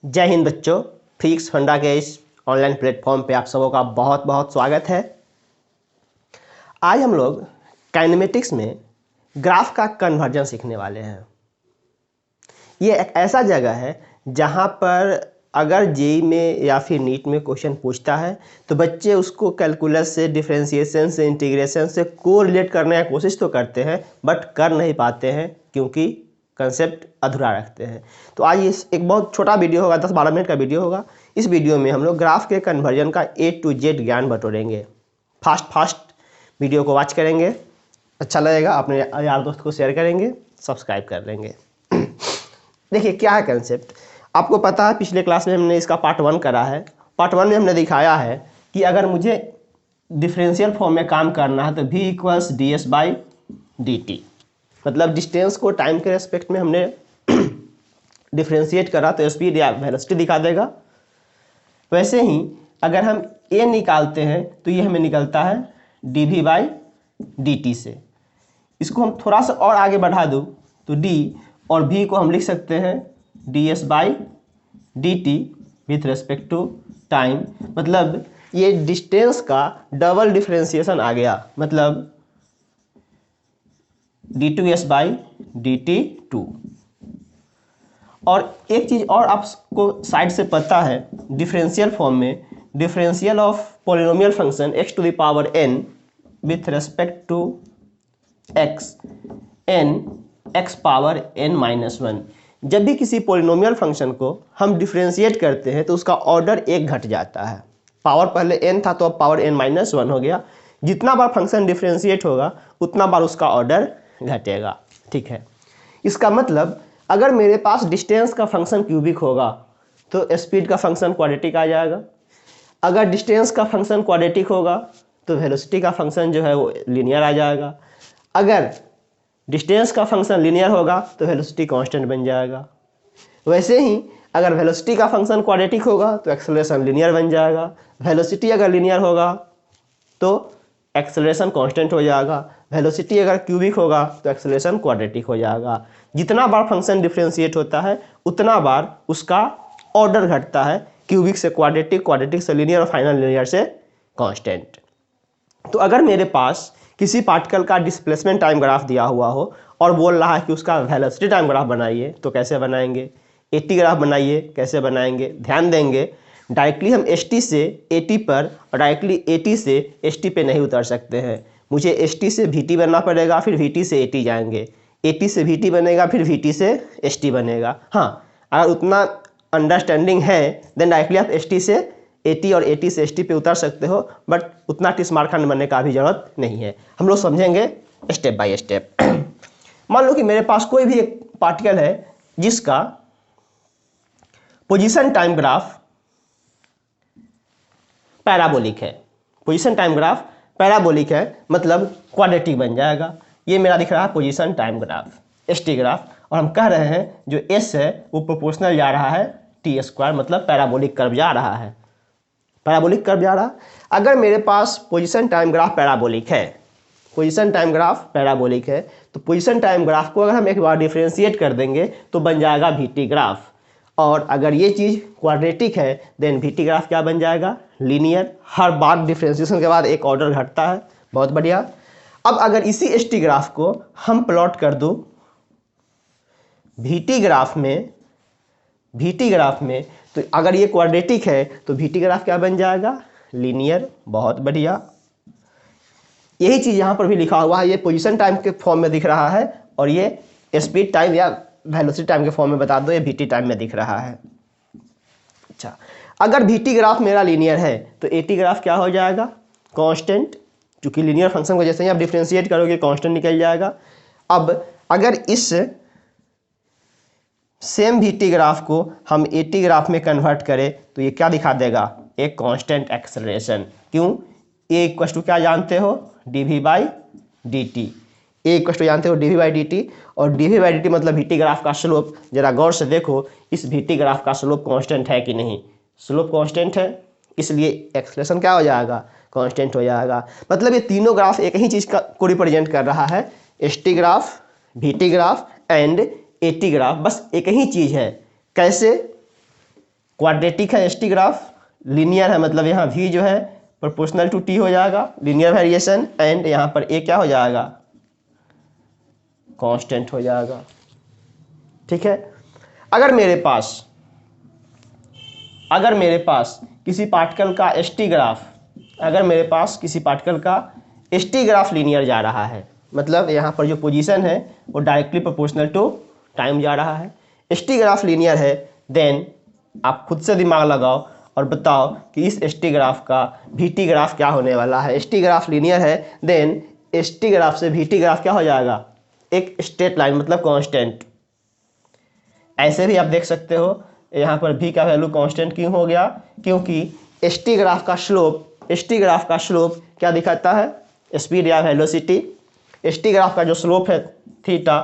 जय हिंद बच्चों। फिजिक्स फंडा के इस ऑनलाइन प्लेटफॉर्म पे आप सबों का बहुत बहुत स्वागत है। आज हम लोग काइनेमेटिक्स में ग्राफ का कन्वर्जन सीखने वाले हैं। ये एक ऐसा जगह है जहाँ पर अगर जेईई में या फिर नीट में क्वेश्चन पूछता है तो बच्चे उसको कैलकुलस से, डिफरेंशिएशन से, इंटीग्रेशन से कोरिलेट करने की कोशिश तो करते हैं बट कर नहीं पाते हैं क्योंकि कंसेप्ट अधूरा रखते हैं। तो आज ये एक बहुत छोटा वीडियो होगा, 10-12 मिनट का वीडियो होगा। इस वीडियो में हम लोग ग्राफ के कन्वर्जन का A to Z ज्ञान बटोरेंगे। फास्ट वीडियो को वॉच करेंगे, अच्छा लगेगा, अपने यार दोस्त को शेयर करेंगे, सब्सक्राइब कर लेंगे। देखिए क्या है कंसेप्ट, आपको पता है पिछले क्लास में हमने इसका पार्ट 1 करा है। पार्ट 1 में हमने दिखाया है कि अगर मुझे डिफरेंशियल फॉर्म में काम करना है तो v = ds/dt, मतलब डिस्टेंस को टाइम के रेस्पेक्ट में हमने डिफरेंशिएट करा तो स्पीड या वेलोसिटी दिखा देगा। वैसे ही अगर हम a निकालते हैं तो ये हमें निकलता है dv/dt से। इसको हम थोड़ा सा और आगे बढ़ा दूँ तो d और v को हम लिख सकते हैं ds/dt with respect to time, मतलब ये डिस्टेंस का डबल डिफरेंशिएशन आ गया, मतलब d2s/dt2। और एक चीज़ और आपको साइड से पता है, डिफरेंशियल फॉर्म में differential of polynomial function x⁴n with respect to x n x⁻n-1। जब भी किसी पॉलिनोमियल फंक्शन को हम डिफरेंशिएट करते हैं तो उसका ऑर्डर एक घट जाता है। पावर पहले n था तो अब पावर n-1 हो गया। जितना बार फंक्शन डिफरेंशिएट होगा उतना बार उसका ऑर्डर घटेगा। ठीक है, इसका मतलब अगर मेरे पास डिस्टेंस का फंक्शन क्यूबिक होगा तो स्पीड का फंक्शन क्वाड्रेटिक आ जाएगा। अगर डिस्टेंस का फंक्शन क्वाड्रेटिक होगा तो वेलोसिटी का फंक्शन जो है वो लीनियर आ जाएगा। अगर डिस्टेंस का फंक्शन लीनियर होगा तो वेलोसिटी कांस्टेंट बन जाएगा। वैसे ही अगर वेलोसिटी का फंक्शन क्वाड्रेटिक होगा तो एक्सेलरेशन लीनियर बन जाएगा। वेलोसिटी अगर लीनियर होगा तो एक्सेलरेशन कांस्टेंट हो जाएगा। वेलोसिटी अगर क्यूबिक होगा तो एक्सेलरेशन क्वाड्रेटिक हो जाएगा। जितना बार फंक्शन डिफरेंशिएट होता है उतना बार उसका ऑर्डर घटता है, क्यूबिक से क्वाड्रेटिक, क्वाड्रेटिक से लीनियर और फाइनल लीनियर से कांस्टेंट। तो अगर मेरे पास किसी पार्टिकल का डिस्प्लेसमेंट टाइम ग्राफ दिया हुआ हो और बोल रहा है कि उसका वेलोसिटी टाइम ग्राफ बनाइए, तो कैसे बनाएंगे? AT ग्राफ बनाइए, कैसे बनाएंगे? ध्यान देंगे, डायरेक्टली हम ST से AT पर और डायरेक्टली AT से ST पे नहीं उतर सकते हैं। मुझे ST से VT बनना पड़ेगा, फिर VT से AT जाएंगे, AT से VT बनेगा, फिर VT से ST बनेगा। हाँ, अगर उतना अंडरस्टैंडिंग है देन डायरेक्टली आप ST से AT और AT से ST पे उतर सकते हो, बट उतना टिस्मार्खंड बनने का भी जरूरत नहीं है। हम लोग समझेंगे स्टेप बाय स्टेप। मान लो कि मेरे पास कोई भी एक पार्टिकल है जिसका पोजीशन टाइम ग्राफ पैराबोलिक है। पोजीशन टाइम ग्राफ पैराबोलिक है मतलब क्वाड्रेटिक बन जाएगा। ये मेरा दिख रहा है position time graph, ST graph, और हम कह रहे हैं जो S है वो प्रोपोर्शनल जा रहा है t², मतलब पैराबोलिक कर्व जा रहा है। पैराबोलिक कर्व जा रहा। अगर मेरे पास पोजीशन टाइम ग्राफ पैराबोलिक है, पोजीशन टाइम ग्राफ पैराबोलिक है, तो पोजीशन टाइम ग्राफ को अगर हम एक बार डिफरेंशिएट कर देंगे तो बन जाएगा VT ग्राफ। और अगर ये चीज़ क्वाड्रेटिक है देन VT ग्राफ क्या बन जाएगा? लीनियर। हर बार डिफरेंशिएशन के बाद एक ऑर्डर घटता है। बहुत बढ़िया। अब अगर इसी ST ग्राफ को हम प्लॉट कर दूं VT ग्राफ में, तो अगर ये क्वाड्रेटिक है तो VT ग्राफ क्या बन जाएगा? लीनियर। बहुत बढ़िया। यही चीज़ यहाँ पर भी लिखा हुआ है, ये पोजीशन टाइम के फॉर्म में दिख रहा है और ये स्पीड टाइम या वेलोसिटी टाइम के फॉर्म में बता दो, ये VT टाइम में दिख रहा है। अच्छा, अगर VT ग्राफ मेरा लीनियर है तो AT ग्राफ क्या हो जाएगा? कांस्टेंट, क्योंकि लीनियर फंक्शन को जैसे ही आप डिफरेंशिएट करोगे कांस्टेंट निकल जाएगा। अब अगर इस सेम VT ग्राफ को हम AT ग्राफ में कन्वर्ट करें तो ये क्या दिखा देगा? एक कांस्टेंट एक्सेलरेशन। क्यों? A = क्या जानते हो? dv/dt। A = जानते हो dv/dt, और dv/dt मतलब VT ग्राफ का स्लोप। जरा गौर से देखो, इस VT ग्राफ का स्लोप कांस्टेंट है कि नहीं? स्लोप कांस्टेंट है, इसलिए एक्सेलरेशन क्या हो जाएगा? कांस्टेंट हो जाएगा। मतलब ये तीनों ग्राफ एक ही चीज़ को रिप्रेजेंट कर रहा है, ST graph, VT graph and AT graph, बस एक ही चीज़ है। कैसे? क्वाड्रेटिक है एसटी ग्राफ, लीनियर है मतलब यहाँ v जो है प्रोपोर्शनल टू t हो जाएगा, लीनियर वेरिएशन, एंड यहाँ पर a क्या हो जाएगा, कांस्टेंट हो जाएगा। ठीक है। अगर मेरे पास किसी पार्टिकल का एसटी ग्राफ, अगर मेरे पास किसी पार्टिकल का एसटी ग्राफ लीनियर जा रहा है, मतलब यहाँ पर जो पोजीशन है वो डायरेक्टली प्रोपोर्शनल टू टाइम जा रहा है, एसटी ग्राफ लीनियर है, देन आप खुद से दिमाग लगाओ और बताओ कि इस एसटी ग्राफ का वीटी ग्राफ क्या होने वाला है। एसटी ग्राफ लीनियर है, देन एसटी ग्राफ से वीटी ग्राफ क्या हो जाएगा, एक स्ट्रेट लाइन मतलब कांस्टेंट। ऐसे भी आप देख सकते हो, यहाँ पर v का वैल्यू कांस्टेंट क्यों हो गया, क्योंकि एसटी ग्राफ का स्लोप क्या दिखाता है, स्पीड या वेलोसिटी। एसटी ग्राफ का जो स्लोप है थीटा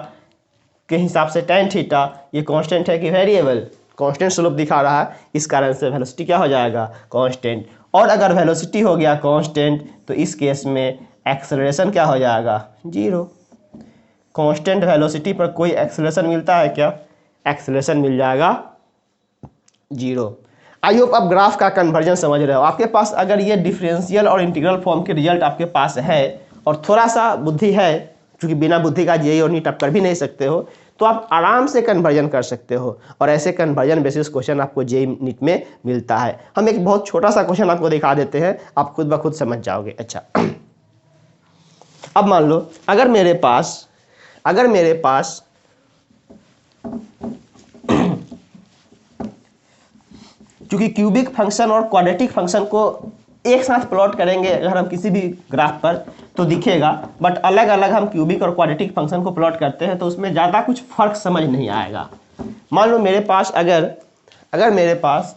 के हिसाब से tan थीटा, ये कांस्टेंट है कि वेरिएबल, कांस्टेंट स्लोप दिखा रहा है, इस कारण से वेलोसिटी क्या हो जाएगा, कांस्टेंट। और अगर वेलोसिटी हो गया कांस्टेंट तो इस केस में एक्सेलरेशन क्या हो जाएगा, जीरो। कांस्टेंट वेलोसिटी पर कोई एक्सेलरेशन मिलता है क्या, एक्सेलरेशन मिल जाएगा जीरो। आई होप आप ग्राफ का कन्वर्जन समझ रहे हो। आपके पास अगर ये डिफरेंशियल और इंटीग्रल फॉर्म के रिजल्ट आपके पास है और थोड़ा सा बुद्धि है, क्योंकि बिना बुद्धि का जेईई और नीट आप कर भी नहीं सकते हो, तो आप आराम से कन्वर्जन कर सकते हो, और ऐसे कन्वर्जन बेसिस क्वेश्चन आपको जेईई नीट में मिलता है। हम एक बहुत छोटा सा क्वेश्चन आपको दिखा देते हैं, आप खुद ब खुद समझ जाओगे। अच्छा, अब मान लो अगर मेरे पास क्योंकि क्यूबिक फंक्शन और क्वाड्रेटिक फंक्शन को एक साथ प्लॉट करेंगे अगर हम किसी भी ग्राफ पर तो दिखेगा, बट अलग अलग हम क्यूबिक और क्वाड्रेटिक फंक्शन को प्लॉट करते हैं तो उसमें ज़्यादा कुछ फर्क समझ नहीं आएगा। मान लो मेरे पास अगर मेरे पास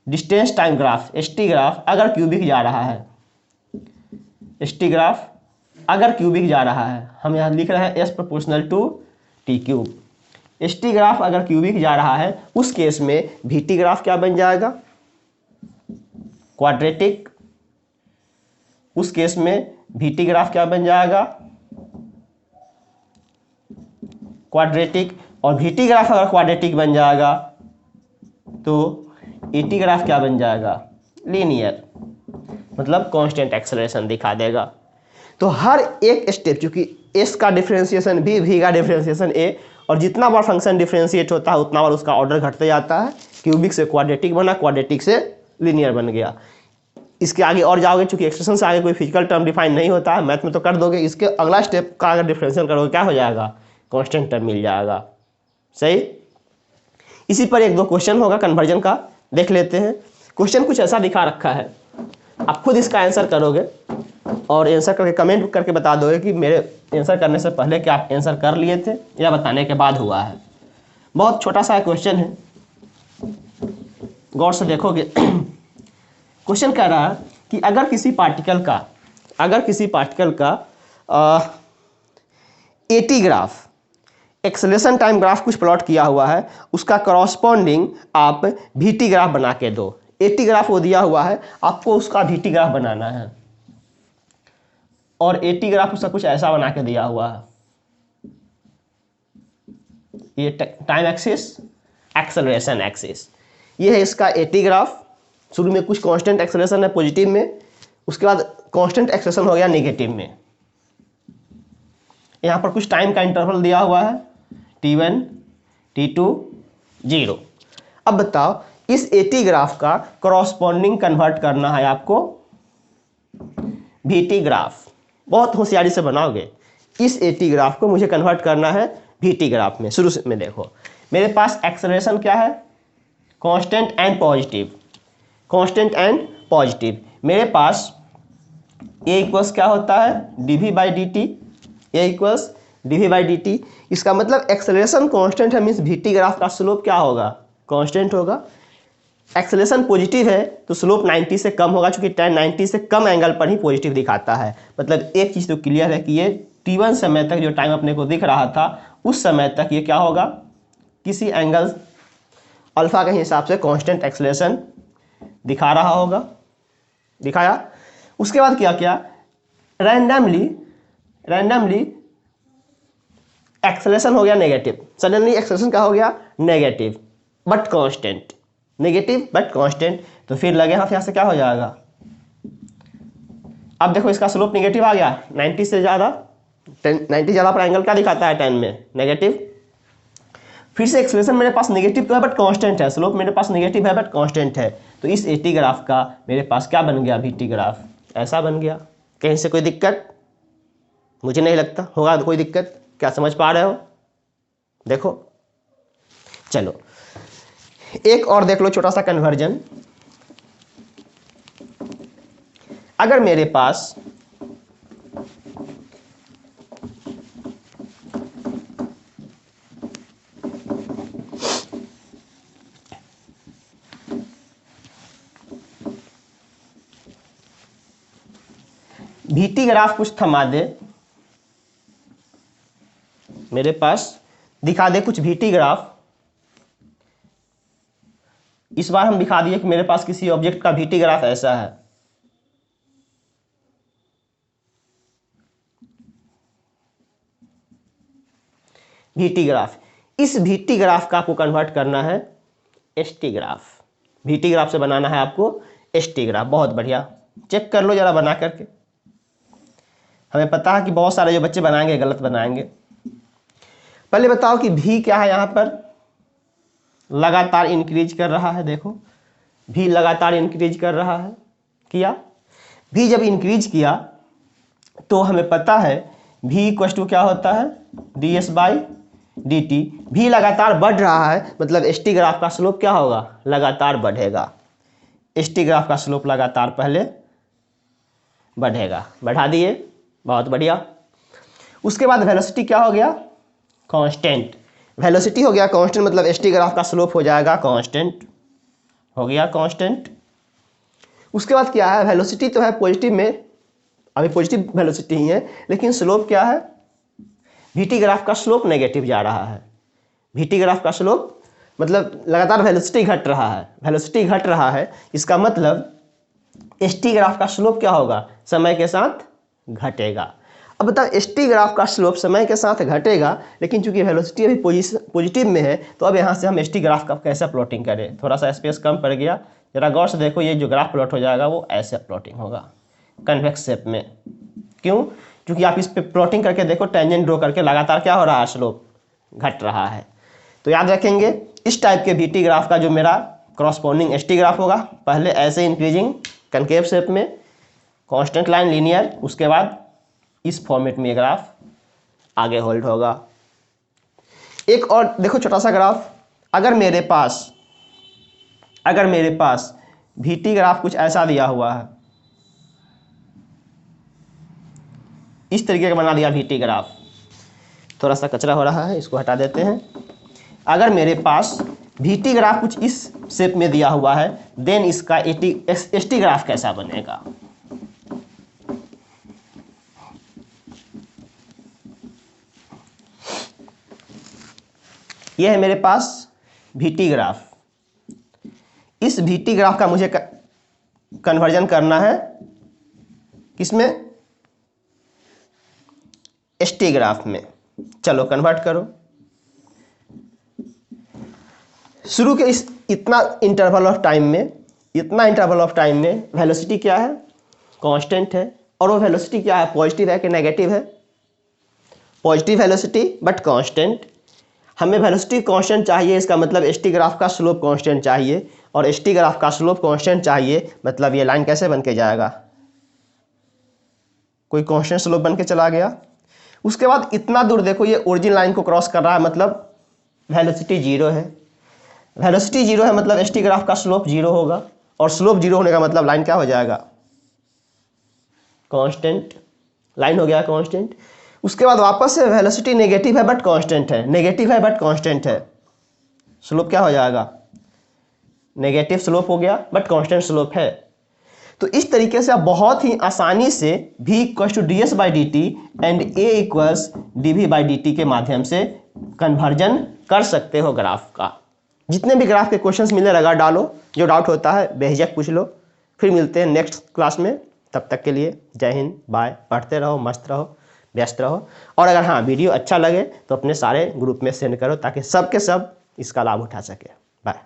distance time graph S T graph अगर क्यूबिक जा रहा है, एसटी ग्राफ अगर क्यूबिक जा रहा है, हम यहाँ लिख रहे हैं s proportional to t cube. St graph अगर क्यूबिक जा रहा है उस केस में वीटी ग्राफ क्या बन जाएगा, क्वाड्रेटिक। उस केस में वीटी ग्राफ क्या बन जाएगा, क्वाड्रेटिक। और वीटी ग्राफ अगर क्वाड्रेटिक बन जाएगा तो एटी ग्राफ क्या बन जाएगा, लीनियर, मतलब कांस्टेंट एक्सेलरेशन दिखा देगा। तो हर एक स्टेप, चूंकि एस का डिफरेंशिएशन बी, वी का डिफरेंशिएशन ए, और जितना बार फंक्शन डिफरेंशिएट होता है उतना बार उसका ऑर्डर घटते जाता है। क्यूबिक से क्वाड्रेटिक बना, क्वाड्रेटिक से लीनियर बन गया। इसके आगे और जाओगे, चूंकि एक्सप्रेशन से आगे कोई फिजिकल टर्म डिफाइन नहीं होता है, मैथ में तो कर दोगे, इसके अगला स्टेप का अगर डिफरेंशियल करोगे क्या हो जाएगा, कांस्टेंट टर्म मिल जाएगा। सही। इसी पर एक दो क्वेश्चन होगा कन्वर्जन का, देख लेते हैं। क्वेश्चन कुछ ऐसा दिखा रखा है, आप खुद इसका आंसर करोगे और आंसर करके कमेंट करके बता दोगे कि मेरे आंसर करने से पहले क्या आप आंसर कर लिए थे या बताने के बाद हुआ है। बहुत छोटा सा क्वेश्चन है, गौर से देखोगे। क्वेश्चन कह रहा है कि अगर किसी पार्टिकल का eighty graph, acceleration time graph कुछ प्लॉट किया हुआ है, उसका करॉस्पॉन्डिंग आप वीटी ग्राफ बना के दो। एटी ग्राफ वो दिया हुआ है, आपको उसका वीटी ग्राफ बनाना है, और एटी ग्राफ उसका कुछ ऐसा बना के दिया हुआ है। ये टाइम एक्सिस, एक्सेलरेशन एक्सिस, ये है इसका एटी ग्राफ। शुरू में कुछ कांस्टेंट एक्सेलरेशन है पॉजिटिव में, उसके बाद कांस्टेंट एक्सेलरेशन हो गया नेगेटिव में। यहाँ पर कुछ टाइम का इंटरवल दिया हुआ है, t1, t2, 0। अब बताओ इस एटी ग्राफ का करॉस्पॉन्डिंग कन्वर्ट करना है आपको वीटी ग्राफ। बहुत होशियारी से बनाओगे। इस एटी ग्राफ को मुझे कन्वर्ट करना है वीटी ग्राफ में। शुरू में देखो मेरे पास एक्सेलरेशन क्या है, constant and positive, constant and positive. मेरे पास ए इक्वल्स क्या होता है, dv by d t, a equals dv by d t. इसका मतलब एक्सेलरेशन कांस्टेंट है, मीन्स वीटी ग्राफ का स्लोप क्या होगा, कांस्टेंट होगा। एक्सेलरेशन पॉजिटिव है तो स्लोप 90 से कम होगा, क्योंकि tan 90 से कम एंगल पर ही पॉजिटिव दिखाता है। मतलब एक चीज़ तो क्लियर है कि ये t1 समय तक जो टाइम अपने को दिख रहा था उस समय तक ये क्या होगा, किसी एंगल अल्फा के हिसाब से कांस्टेंट एक्सेलरेशन दिखा रहा होगा, दिखाया। उसके बाद क्या किया, रैंडमली एक्सेलरेशन हो गया नेगेटिव, सडनली एक्सेलरेशन क्या हो गया, negative, but constant. Negative but constant, तो फिर लगे हाथ यहाँ से क्या हो जाएगा, अब देखो इसका स्लोप नेगेटिव आ गया, 90 से ज़्यादा, 90 ज़्यादा पर एंगल क्या दिखाता है 10 में नेगेटिव। फिर से एक्सप्रेशन मेरे पास नेगेटिव तो है बट कांस्टेंट है, स्लोप मेरे पास नेगेटिव है बट कांस्टेंट है, तो इस एटी ग्राफ का मेरे पास क्या बन गया, वीटी ग्राफ ऐसा बन गया। कहीं से कोई दिक्कत, मुझे नहीं लगता होगा कोई दिक्कत, क्या समझ पा रहे हो, देखो चलो एक और देख लो छोटा सा कन्वर्जन। अगर मेरे पास वीटी ग्राफ कुछ थमा दे, मेरे पास दिखा दे कुछ वीटी ग्राफ, इस बार हम दिखा दिए कि मेरे पास किसी ऑब्जेक्ट का वीटी ग्राफ ऐसा है, वीटी ग्राफ, इस वीटी ग्राफ का आपको कन्वर्ट करना है एसटी ग्राफ, वीटी ग्राफ से बनाना है आपको एसटी ग्राफ। बहुत बढ़िया, चेक कर लो जरा बना करके, हमें पता है कि बहुत सारे जो बच्चे बनाएंगे गलत बनाएंगे। पहले बताओ कि भी क्या है, यहाँ पर लगातार इंक्रीज कर रहा है, देखो भी लगातार इंक्रीज कर रहा है, किया भी जब इंक्रीज किया तो हमें पता है भी इक्वल टू क्या होता है, D s by d T. भी लगातार बढ़ रहा है मतलब एस टी ग्राफ का स्लोप क्या होगा, लगातार बढ़ेगा, एस टी ग्राफ का स्लोप लगातार पहले बढ़ेगा, बढ़ा दिए, बहुत बढ़िया। उसके बाद वेलोसिटी क्या हो गया, कांस्टेंट, वेलोसिटी हो गया कांस्टेंट, मतलब एस टी ग्राफ का स्लोप हो जाएगा कांस्टेंट, हो गया कांस्टेंट। उसके बाद क्या है, वेलोसिटी तो है पॉजिटिव में, अभी पॉजिटिव वेलोसिटी ही है, लेकिन स्लोप क्या है, वीटी ग्राफ का स्लोप नेगेटिव जा रहा है, वीटी ग्राफ का स्लोप मतलब लगातार वेलोसिटी घट रहा है, वेलोसिटी घट रहा है, इसका मतलब एस टी ग्राफ का स्लोप क्या होगा, समय के साथ घटेगा। अब बताओ एस टी ग्राफ का स्लोप समय के साथ घटेगा, लेकिन चूंकि वेलोसिटी अभी पॉजिटिव में है, तो अब यहाँ से हम एस टी ग्राफ का कैसे प्लॉटिंग करें, थोड़ा सा स्पेस कम पड़ गया, जरा गौर से देखो, ये जो ग्राफ प्लॉट हो जाएगा वो ऐसे प्लॉटिंग होगा कन्वेक्स शेप में। क्यों, क्योंकि आप इस पे प्लॉटिंग करके देखो, टेंजेंट ड्रॉ करके लगातार क्या हो रहा है, स्लोप घट रहा है। तो याद रखेंगे इस टाइप के वीटी ग्राफ का जो मेरा क्रॉसपोंडिंग एस टी ग्राफ होगा, पहले ऐसे इंक्रीजिंग कनकेव शेप में, कांस्टेंट लाइन लीनियर, उसके बाद इस फॉर्मेट में ये ग्राफ आगे होल्ड होगा। एक और देखो छोटा सा ग्राफ, अगर मेरे पास वीटी ग्राफ कुछ ऐसा दिया हुआ है, इस तरीके का बना दिया वीटी ग्राफ, थोड़ा सा कचरा हो रहा है इसको हटा देते हैं। अगर मेरे पास वीटी ग्राफ कुछ इस शेप में दिया हुआ है, देन इसका एस टी ग्राफ कैसा बनेगा, यह है मेरे पास वीटी ग्राफ, इस वीटी ग्राफ का मुझे कन्वर्जन करना है किसमें, एस टी ग्राफ में। चलो कन्वर्ट करो, शुरू के इस इतना इंटरवल ऑफ टाइम में वेलोसिटी क्या है, कांस्टेंट है, और वो वेलोसिटी क्या है, पॉजिटिव है कि नेगेटिव है, पॉजिटिव वेलोसिटी बट कांस्टेंट। हमें वेलोसिटी कांस्टेंट चाहिए, इसका मतलब एस टी ग्राफ का स्लोप कांस्टेंट चाहिए, और एस टी ग्राफ का स्लोप कांस्टेंट चाहिए, मतलब ये लाइन कैसे बन के जाएगा, कोई कांस्टेंट स्लोप बन के चला गया। उसके बाद इतना दूर देखो, ये ओरिजिन लाइन को क्रॉस कर रहा है, मतलब वेलोसिटी जीरो है, वेलोसिटी जीरो है मतलब एस टी ग्राफ का स्लोप जीरो होगा, और स्लोप जीरो होने का मतलब लाइन क्या हो जाएगा, कांस्टेंट, लाइन हो गया कांस्टेंट। उसके बाद वापस से वेलोसिटी नेगेटिव है बट कांस्टेंट है, नेगेटिव है बट कांस्टेंट है, स्लोप क्या हो जाएगा, नेगेटिव स्लोप हो गया बट कांस्टेंट स्लोप है। तो इस तरीके से आप बहुत ही आसानी से v equals to d s by d t and a equals d v by d t के माध्यम से कन्वर्जन कर सकते हो ग्राफ का। जितने भी ग्राफ के क्वेश्चंस मिले लगा डालो, जो डाउट होता है बेझिझक पूछ लो। फिर मिलते हैं नेक्स्ट क्लास में, तब तक के लिए जय हिंद, बाय। पढ़ते रहो, मस्त रहो, व्यस्त रहो, और अगर हाँ वीडियो अच्छा लगे तो अपने सारे ग्रुप में सेंड करो ताकि सब के सब इसका लाभ उठा सके। बाय।